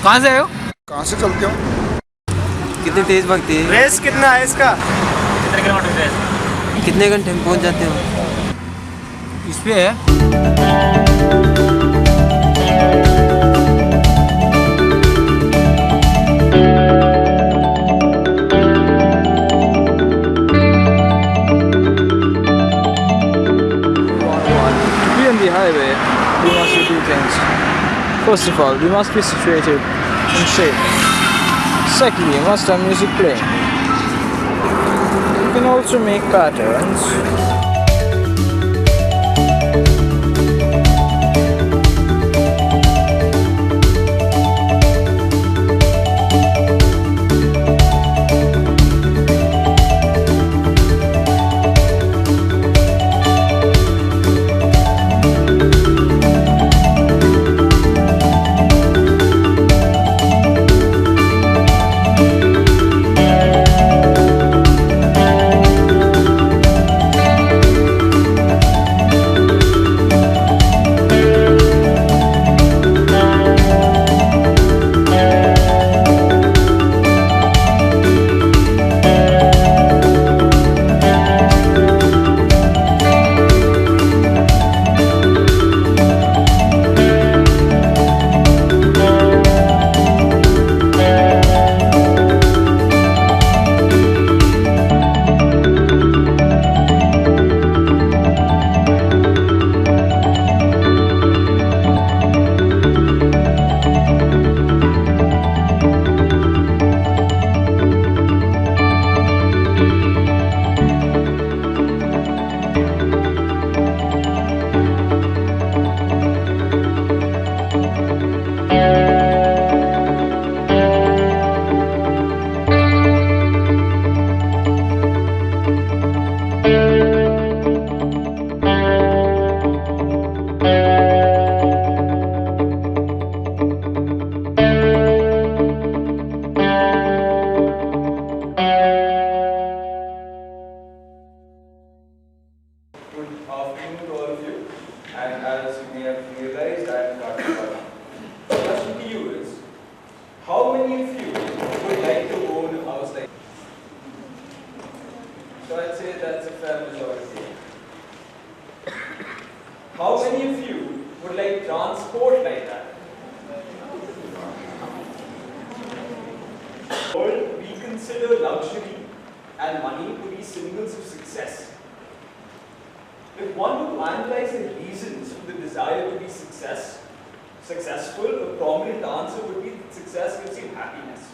कहाँ से आए हो? कहाँ से चलते हो? कितनी तेज भागती है? रेस कितना है इसका? कितने किलोमीटर रेस? कितने घंटे में पहुँच जाते हो? इस पे है the highway, we must do two things. First of all, we must be situated in shape. Secondly, we must have music playing. We can also make patterns. So I'd say that's a fair majority. How many of you would like transport like that? World, we consider luxury and money to be symbols of success. If one were to analyze the reasons for the desire to be successful, a prominent answer would be that success gives you happiness.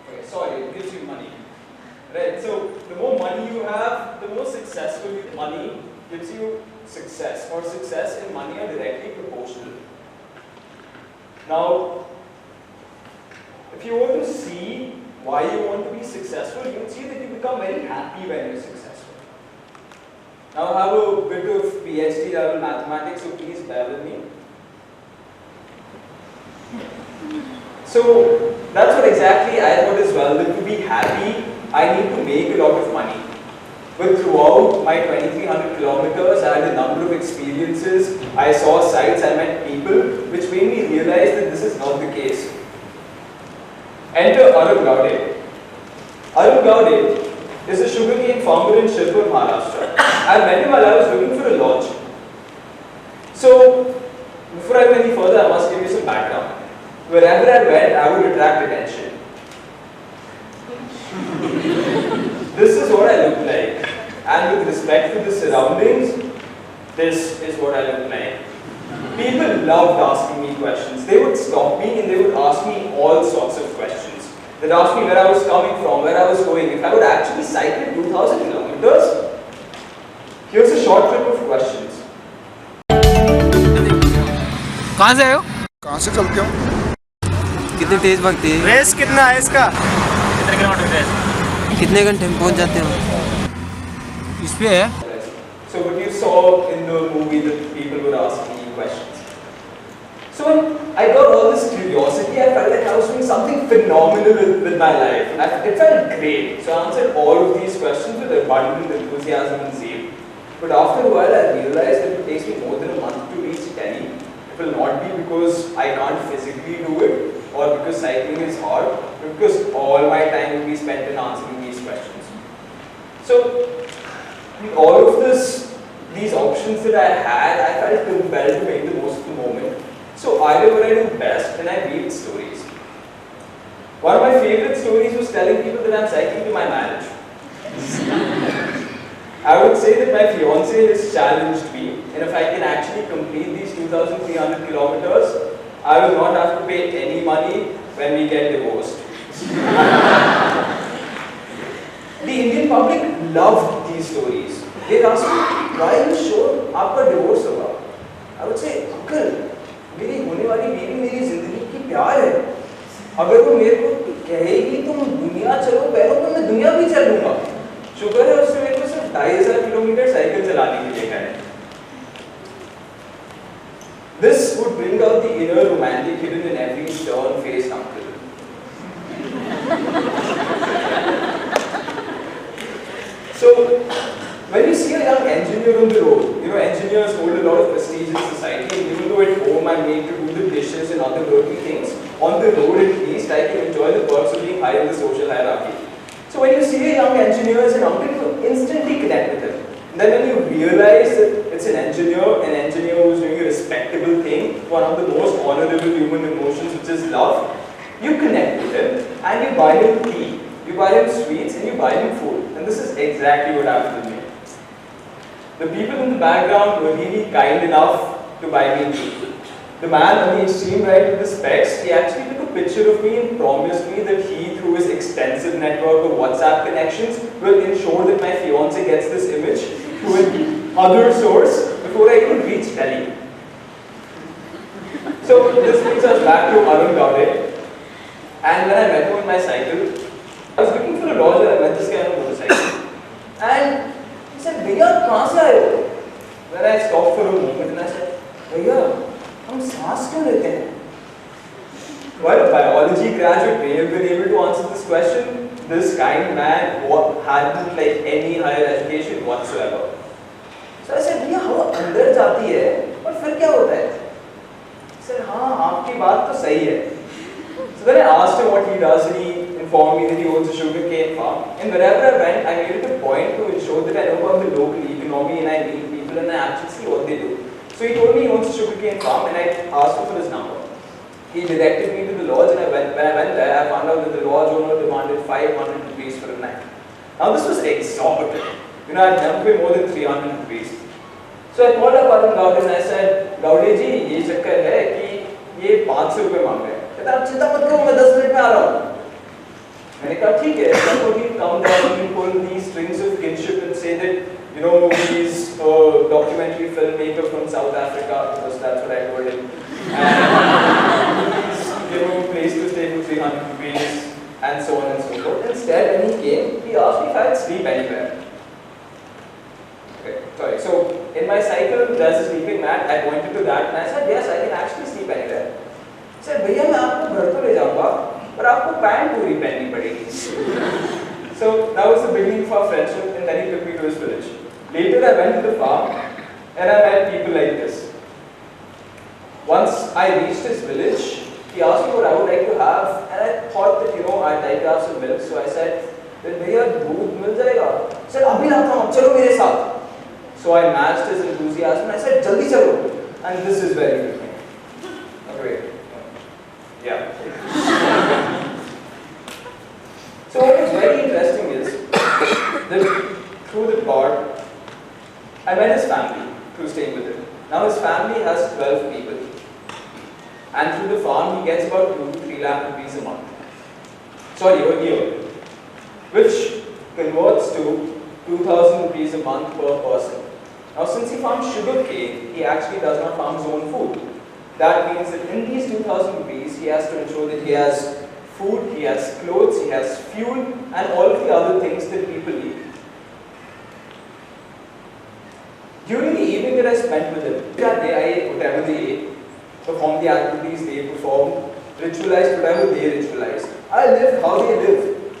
Okay, sorry, it gives you money. Right, so the more money you have, the more successful you. Money gives you success, or success and money are directly proportional. Now, if you were to see why you want to be successful, you would see become very happy when you're successful. Now I have a bit of PhD level mathematics, so please bear with me. So that's what exactly I thought as well, that to be happy, I need to make a lot of money. But throughout my 2300 kilometers, I had a number of experiences. I saw sights, I met people, which made me realize that this is not the case. Enter Arun Gaude. Arun Gaude is a sugarcane farmer in Shirpur, Maharashtra. I met him while I was looking for a lodge. So, before I go any further, I must give you some background. Wherever I went, I would attract attention. This is what I look like. And with respect to the surroundings, this is what I look like. People loved asking me questions. They would stop me and they would ask me all sorts of questions. They'd ask me where I was coming from, where I was going, if I would actually cycle 2000 kilometers. Here's a short trip of questions. कहाँ से आए हो? कहाँ से चलते हो? कितनी तेज भागती है? रेस कितना है इसका? कितने किलोमीटर की रेस? कितने घंटे में पहुंच जाते हो? इस पे है? So what you saw in the movie, that people were asking me questions. So when I got all this curiosity, I felt like I was doing something phenomenal with my life. It felt great. So I answered all of these questions with abundant enthusiasm and zeal. But after a while, I realized that it takes me more than a month to reach Delhi. It will not be because I can't physically do it or because cycling is hard, but because all my time will be spent in answering these questions. So with all of these options that I had, I felt compelled to make the most of the moment. So I did what I do best, and I weaved stories. One of my favorite stories was telling people that I'm cycling to my marriage. I would say that my fiance has challenged me, and if I can actually complete these 2,300 kilometers, I will not have to pay any money when we get divorced. The Indian public loved these stories. They'd ask me, why are you sure आपका divorce होगा? I would say, uncle, मेरी होने वाली बीवी मेरी जिंदगी की प्यार है. अगर वो मेरे को कहेगी तुम दुनिया चलो पैरों पे, मैं दुनिया भी चलूंगा. शुक्र है उसने मेरे को सिर्फ 2500 किलोमीटर साइकिल चलाने के लिए कहा है. This would bring out the inner romantic hidden in every stern-faced uncle. So, when you see a young engineer on the road, engineers hold a lot of prestige in society, and even though at home I'm made to do the dishes and other dirty things, on the road at least I can enjoy the perks of being high in the social hierarchy. So when you see a young engineer as an uncle, you instantly connect with him. And then when you realize that it's an engineer who's doing a respectable thing, one of the most honorable human emotions, which is love, you connect with him and you buy him tea, you buy him sweets, and you buy him food. And this is exactly what happened with me. The people in the background were really kind enough to buy me tea. The man on the extreme right with the specs, he actually took a picture of me and promised me that he, through his extensive network of WhatsApp connections, will ensure that my fiance gets this image through another source before I even reach Delhi. So this brings us back to Arun Gaude. And when I met him on my cycle, I was looking for a lodge and I met this guy on a motorcycle. And he said, "Bhaiya, kahan se aaye ho?" Then I stopped for a moment and I said, "Bhaiya, हम सांस क्यों लेते हैं?" While a biology graduate may have been able to answer this question, this kind man hadn't like any higher education whatsoever. So I said, "भैया हवा अंदर जाती है और फिर क्या होता है?" He said, "हाँ, आपकी बात तो सही है." So then I asked him what he does, and he informed me that he owns a sugarcane farm. And wherever I went, I made it a point to ensure that I know about the local economy and I meet people and I actually see what they do. So he told me he owns a sugarcane farm, and I asked him for his number. He directed me to the lodge, and when I went there, I found out that the lodge owner demanded 500 rupees for a night. Now this was exorbitant. I'd never paid more than 300 rupees. So I called up Arun Gaude and I said, "Gaude ji, ये चक्कर है कि ये 500 रुपए मांग रहे हैं." कहता, "आप चिंता मत करो, मैं 10 मिनट में आ रहा हूँ." मैंने कहा, "ठीक है." So he come down and pull these strings of kinship and say that, he's a documentary filmmaker from South Africa, because that's what I told him. And he's, a place to stay for 300 rupees, and so on and so forth. Instead, when he came, he asked me if I had sleep anywhere. Okay, sorry. So in my cycle, there's a sleeping mat. I pointed to that and I said, yes, I can actually sleep anywhere. He said, भैया मैं आपको घर तो ले जाऊँगा, पर आपको pant पूरी पहननी पड़ेगी. So that was the beginning of our friendship, and then he took me to his village. Later, I went to the farm and I met people like this. Once I reached his village, he asked me what I would like to have, and I thought that I'd like to have some milk. So I said, then भैया दूध मिल जाएगा? He said, अभी लाता हूँ, चलो मेरे साथ. So I matched his enthusiasm and I said, जल्दी चलो. And this is very good. Okay. Yeah. So what is very interesting is that through the God, I met his family through staying with him. Now his family has 12 people. And through the farm he gets about 2 to 3 lakh rupees a month. Sorry, a year. Which converts to 2,000 rupees a month per person. Now since he farms sugar cane, he actually does not farm his own food. That means that in these 2,000 rupees, he has to ensure that he has food, he has clothes, he has fuel, and all of the other things that people need. During the evening that I spent with him, that day I ate whatever they ate, performed the activities they performed, ritualized whatever they ritualized. I lived how they lived.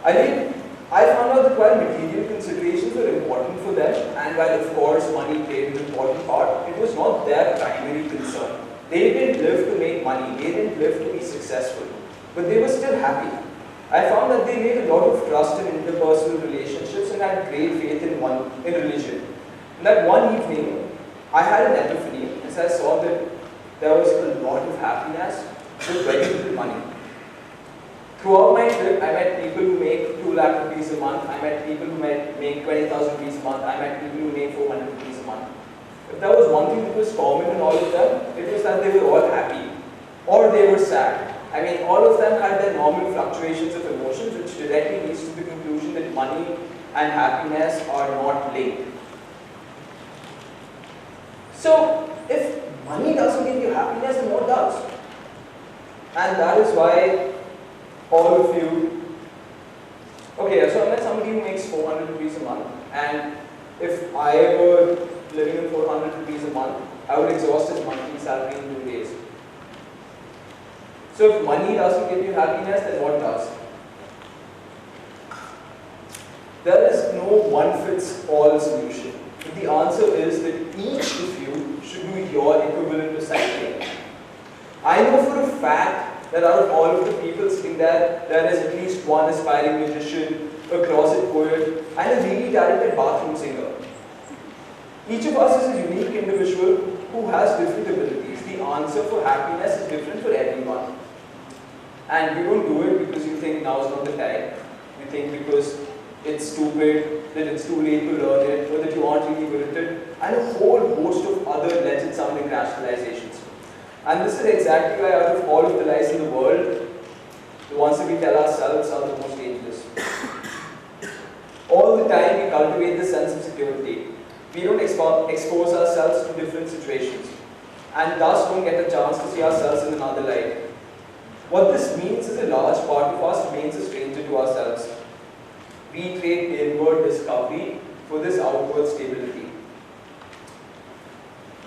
I found out that while material considerations were important for them, and while of course money played an important part, it was not their primary concern. They didn't live to make money, they didn't live to be successful, but they were still happy. I found that they made a lot of trust in interpersonal relationships and had great faith in religion. And that one evening, I had an epiphany as I saw that there was a lot of happiness with very little money. Throughout my trip, I met people who make 2 lakh rupees a month, I met people who make 20,000 rupees a month, I met people who make 400 rupees a month. If there was one thing that was common in all of them, it was that they were all happy, or they were sad. I mean, all of them had their normal fluctuations of emotions, which directly leads to the conclusion that money and happiness are not linked. So, if money doesn't give you happiness, then what does? And that is why all of you, okay, so I met somebody who makes 400 rupees a month, and if I were living on 400 rupees a month, I would exhaust his monthly salary in 2 days. So if money doesn't give you happiness, then what does? There is no one-fits-all solution. But the answer is that each of you should do your equivalent to cycling. I know for a fact that out of all of the people sitting there, there is at least one aspiring magician, a closet poet, and a really talented bathroom singer. Each of us is a unique individual who has different abilities. The answer for happiness is different for everyone. And you don't do it because you think now is not the time. You think because it's stupid, that it's too late to learn it, or that you aren't really good at it, and a whole host of other legit sounding rationalizations. And this is exactly why out of all of the lies in the world, the ones that we tell ourselves are the most dangerous. All the time we cultivate this sense of security. We don't expose ourselves to different situations, and thus don't get a chance to see ourselves in another light. What this means is a large part of us remains a stranger to ourselves. We trade inward discovery for this outward stability.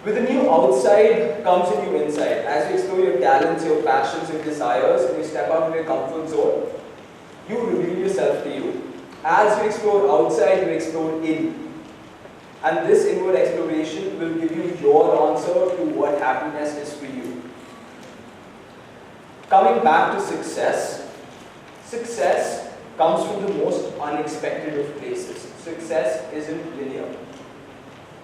With a new outside comes a new inside. As you explore your talents, your passions, your desires, and you step out of your comfort zone, you reveal yourself to you. As you explore outside, you explore in. And this inward exploration will give you your answer to what happiness is for you. Coming back to success, success comes from the most unexpected of places. Success isn't linear.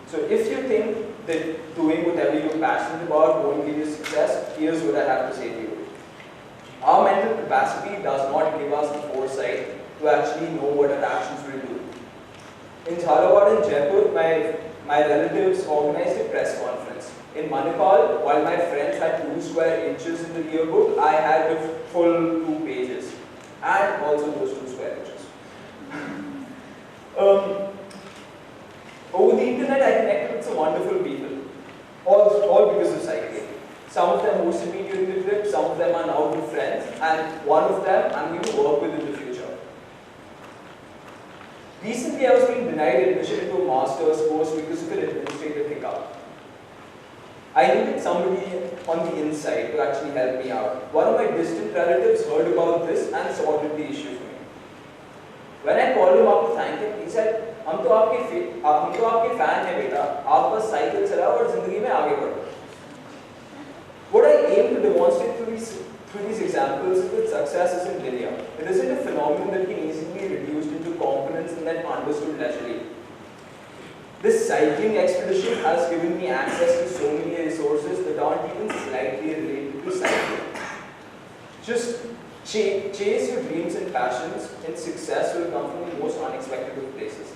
So if you think that doing whatever you're passionate about won't give you success, here's what I have to say to you. Our mental capacity does not give us the foresight to actually know what our actions will do. In Jhalawad in Jaipur, my relatives organized a press conference. In Manipal, while my friends had 2 square inches in the yearbook, I had a full 2 pages. And also those 2 square inches. Over the internet, I connected with some wonderful people, all because of cycling. Some of them hosted me during the trip, some of them are now good friends, and one of them I'm going to work with in the future. Recently, I was being denied admission into a master's course because of an administrative hiccup. I needed somebody on the inside to actually help me out. One of my distant relatives heard about this and sorted the issue for me. When I called him up to thank him, he said, हम तो आपके fan हैं बेटा, आप बस cycle चलाओ और जिंदगी में आगे बढ़ो. What I aim to demonstrate through these examples is that success isn't linear. It isn't a phenomenon that can easily be reduced into components and then understood leisurely. This cycling expedition has given me access to so many resources that aren't even slightly related to cycling. Just chase your dreams and passions, and success will come from the most unexpected of places.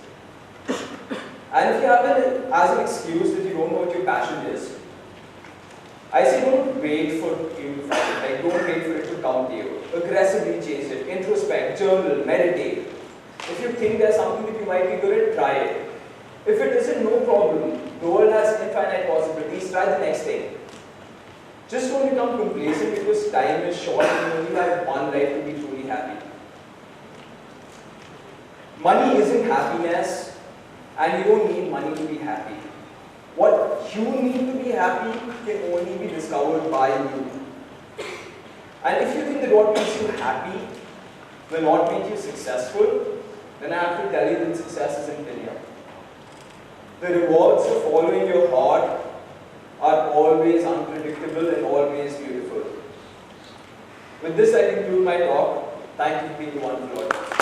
And if you have it as an excuse that you don't know what your passion is, I say don't wait for you to find it. Like, don't wait for it to come to you. Aggressively chase it, introspect, journal, meditate. If you think there's something that you might be good at, try it. If it isn't, no problem. The world has infinite possibilities. Try the next thing. Just don't become complacent because time is short and you only have one life to be truly happy. Money isn't happiness, and you don't need money to be happy. What you need to be happy can only be discovered by you. And if you think that what makes you happy will not make you successful, then I have to tell you that success isn't linear. The rewards of following your heart are always unpredictable and always beautiful. With this, I conclude my talk. Thank you for being a wonderful audience.